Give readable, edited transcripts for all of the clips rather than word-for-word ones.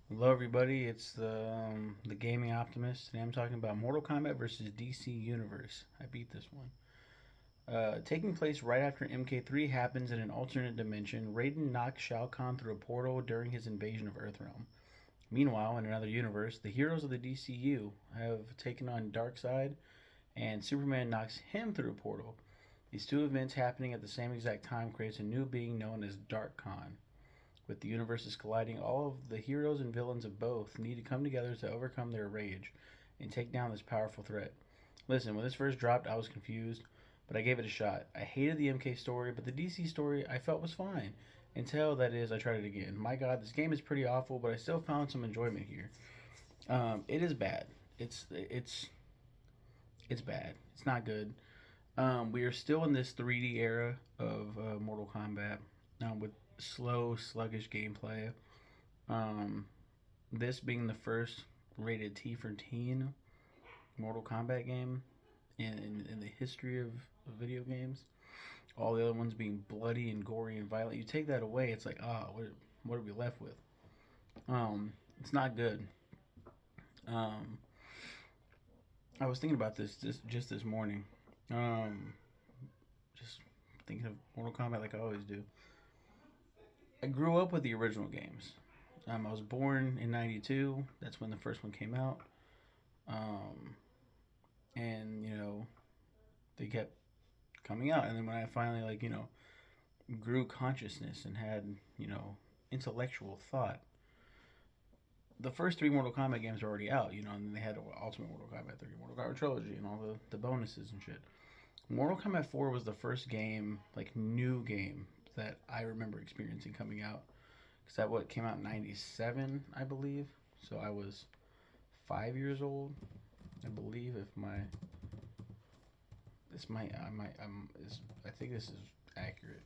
Hello, everybody. It's the gaming optimist. Today I'm talking about Mortal Kombat versus DC Universe. I beat this one. Taking place right after MK3 happens in an alternate dimension, Raiden knocks Shao Kahn through a portal during his invasion of Earthrealm. Meanwhile, in another universe, the heroes of the DCU have taken on Darkseid, and Superman knocks him through a portal. These two events happening at the same exact time creates a new being known as Dark Khan. With the universes colliding, all of the heroes and villains of both need to come together to overcome their rage and take down this powerful threat. Listen, when this first dropped, I was confused, but I gave it a shot. I hated the MK story, but the DC story I felt was fine. Until that is, I tried it again. My God, this game is pretty awful, but I still found some enjoyment here. It is bad. It's bad. It's not good. We are still in this 3D era of Mortal Kombat with slow, sluggish gameplay. Um, this being the first rated T for teen Mortal Kombat game in the history of video games. All the other ones being bloody and gory and violent. You take that away, it's like, what are we left with? It's not good. Um, I was thinking about this just this morning. Um, just thinking of Mortal Kombat like I always do. I grew up with the original games. I was born in '92. That's when the first one came out. Um, and they kept coming out. And then when I finally grew consciousness and had intellectual thought, the first three Mortal Kombat games are already out. And then they had Ultimate Mortal Kombat 3, Mortal Kombat Trilogy, and all the bonuses and shit. Mortal Kombat 4 was the first game, like new game, that I remember experiencing coming out. Because that what came out in '97, I believe. So I was 5 years old, I believe. If my this might I might I'm is I think this is accurate.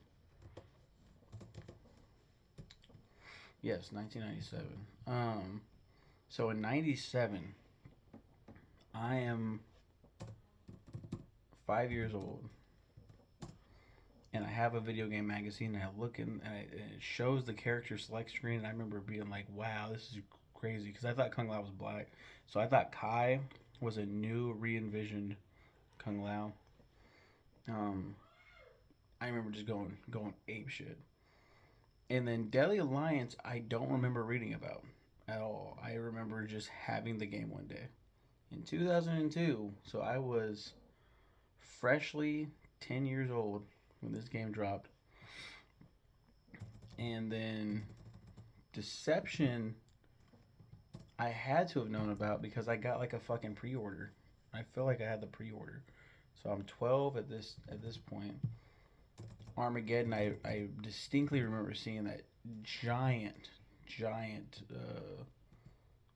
Yes, 1997. So in '97, I am 5 years old, and I have a video game magazine, and I look in, and it shows the character select screen, and I remember being like, "Wow, this is crazy," because I thought Kung Lao was black, so I thought Kai was a new re-envisioned Kung Lao. Um, I remember just going ape shit, and then Deadly Alliance, I don't remember reading about at all. I remember just having the game one day in 2002, so I was freshly 10 years old when this game dropped. And then Deception, I had to have known about because I got like a fucking pre-order. I feel like I had the pre-order. So I'm 12 at this point. Armageddon, I distinctly remember seeing that giant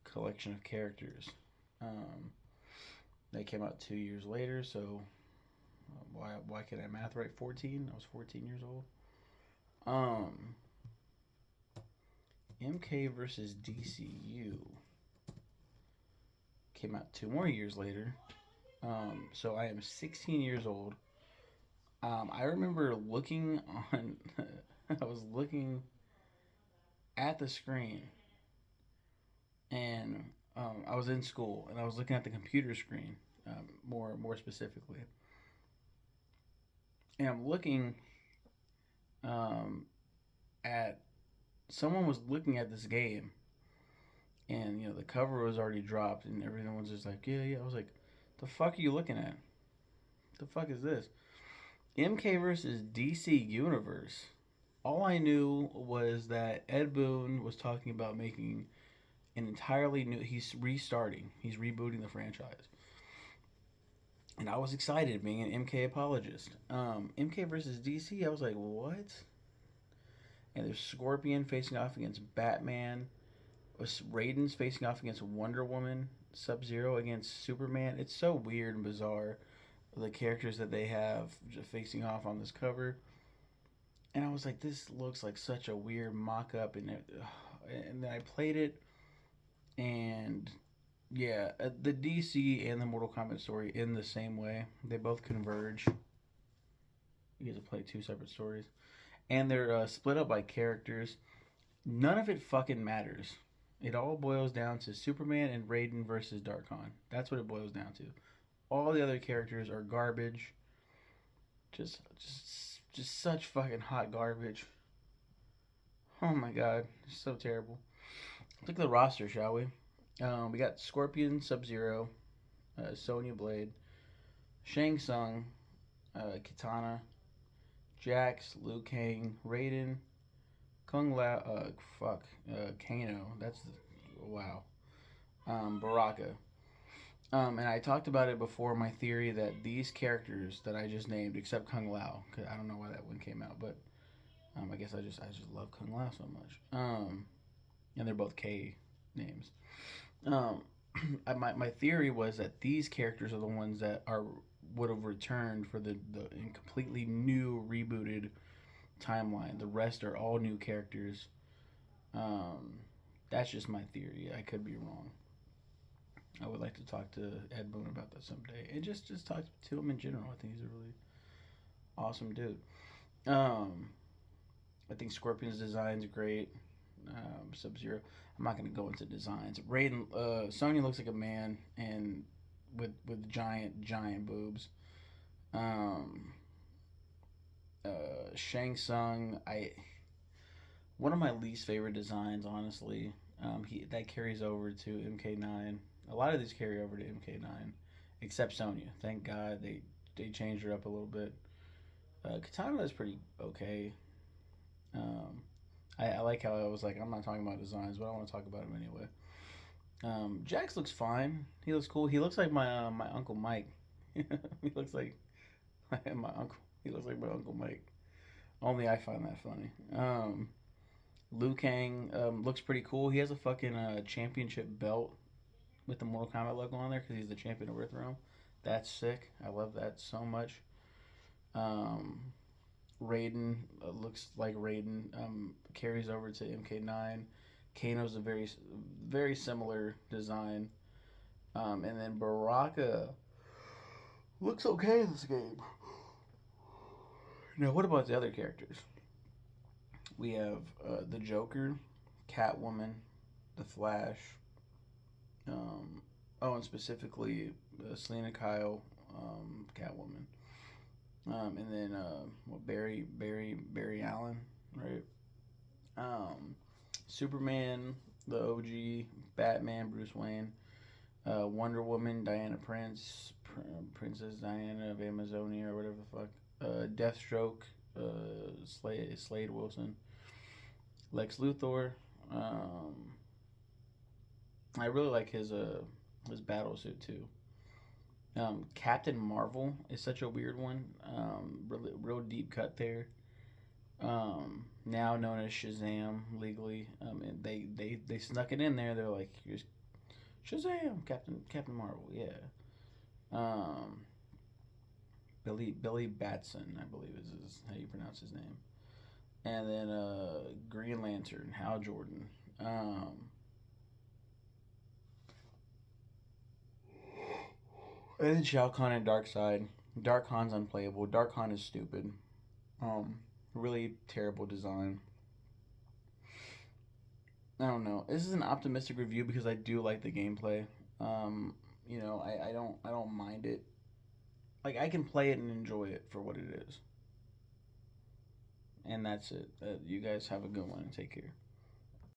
collection of characters. Um, they came out 2 years later, so why can I math right? 14. I was 14 years old. Um, MK versus DCU came out 2 more years later. So I am 16 years old. I remember looking on. I was looking at the screen, and I was in school, and I was looking at the computer screen, more specifically, and I'm looking um, at someone was looking at this game, and the cover was already dropped, and everyone was just like, yeah. I was like, the fuck are you looking at? The fuck is this? MK versus DC Universe. All I knew was that Ed Boon was talking about making an entirely new. He's restarting. He's rebooting the franchise, and I was excited being an MK apologist. MK versus DC. I was like, what? And there's Scorpion facing off against Batman. Raiden's facing off against Wonder Woman. Sub Zero against Superman. It's so weird and bizarre, the characters that they have facing off on this cover. And I was like, this looks like such a weird mock up. And then I played it, and yeah, the DC and the Mortal Kombat story in the same way. They both converge. You get to play two separate stories, and they're split up by characters. None of it fucking matters It all boils down to Superman and Raiden versus Darkon. That's what it boils down to. All the other characters are garbage. Just such fucking hot garbage. Oh my god, it's so terrible. Look at the roster, shall we? We got Scorpion, Sub Zero, Sonya Blade, Shang Tsung, Kitana, Jax, Liu Kang, Raiden, Kung Lao, Kano. Wow. Baraka. And I talked about it before. My theory that these characters that I just named, except Kung Lao, cause I don't know why that one came out, but I guess I just love Kung Lao so much. And they're both K names. Um, my theory was that these characters are the ones that are would have returned for the completely new rebooted timeline. The rest are all new characters. Um, that's just my theory. I could be wrong. I would like to talk to Ed Boon about that someday, and just talk to him in general. I think he's a really awesome dude. Um, I think Scorpion's design's great. Sub Zero. I'm not gonna go into designs. Raiden, Sonya looks like a man and with giant boobs. Um, Shang Tsung, I one of my least favorite designs, honestly. He that carries over to MK9. A lot of these carry over to MK9, except Sonya. Thank God they changed her up a little bit. Katana is pretty okay. Um, I like how I was like, I'm not talking about designs, but I want to talk about him anyway. Jax looks fine. He looks cool. He looks like my uncle Mike. He looks like my uncle. He looks like my uncle Mike. Only I find that funny. Liu Kang looks pretty cool. He has a fucking championship belt with the Mortal Kombat logo on there because he's the champion of Earthrealm. That's sick. I love that so much. Um, Raiden looks like Raiden. Carries over to MK9. Kano's a very similar design. And then Baraka looks okay in this game. Now, what about the other characters? We have the Joker, Catwoman, the Flash. And specifically Selena Kyle, Catwoman. And then Barry Allen, right? Superman, the OG, Batman, Bruce Wayne, Wonder Woman, Diana Prince, Princess Diana of Amazonia or whatever the fuck. Deathstroke, Slade Wilson, Lex Luthor. I really like his battle suit too. Captain Marvel is such a weird one. Real deep cut there. Now known as Shazam legally. And they snuck it in there. They're like, here's Shazam, Captain Marvel. Yeah. Um, Billy Batson, I believe is how you pronounce his name. And then Green Lantern, Hal Jordan. And then Shao Kahn and Darkseid. Dark Khan's unplayable. Dark Khan is stupid. Um, Really terrible design. I don't know. This is an optimistic review because I do like the gameplay. I don't mind it. Like I can play it and enjoy it for what it is. And that's it. You guys have a good one and take care.